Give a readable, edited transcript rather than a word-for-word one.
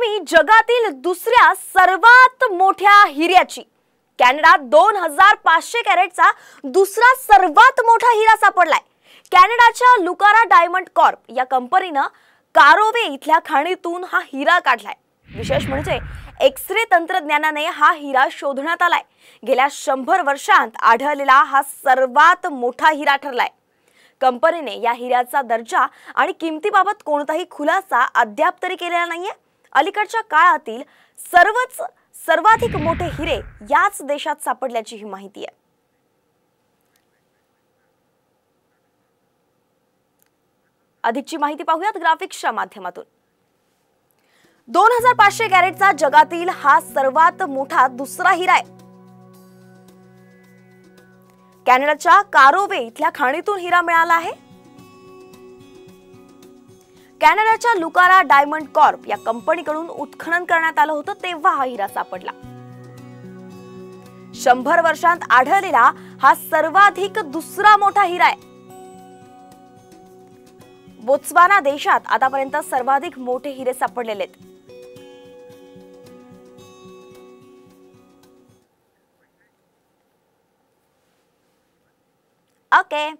बातमी जगातील दुसऱ्या सर्वात मोठ्या हिऱ्याची। कॅनडात 2500 कॅरेटचा दुसरा सर्वात मोठा हिरा सापडलाय। कॅनडाच्या लुकारा डायमंड कॉर्प या कंपनीने कारोवे इथल्या खाणीतून हा हिरा काढलाय। विशेष म्हणजे एक्स-रे तंत्रज्ञानाने हा हिरा शोधण्यात आलाय। गेल्या 100 वर्षांत आढळलेला हा सर्वात मोठा हिरा ठरलाय। कंपनीने या हिऱ्याचा दर्जा आणि किमतीबाबत कोणताही खुलासा अद्याप तरी केलेला नाहीये। अलीकडच्या काळातील सर्वाधिक मोठे हिरे याच देशात सापडल्याची ही माहिती आहे। अधिकची माहिती पाहूयात ग्राफिक्सच्या माध्यमातून। 2500 कॅरेटचा जगातील हा सर्वात मोठा दुसरा हिरा आहे। कॅनडाच्या कारोवे इथल्या खाणीतून हिरा मिळाला आहे। कॅनडाच्या लुकारा डायमंड कॉर्प या कंपनीकडून उत्खनन करण्यात आलं होतं, तेव्हा हा हिरा सापडला। 100 वर्षांत आढळलेला हा सर्वाधिक दुसरा मोठा हिरा आहे। बोत्सवाना देशात आतापर्यंत सर्वाधिक मोठे हिरे सापडलेले आहेत। ओके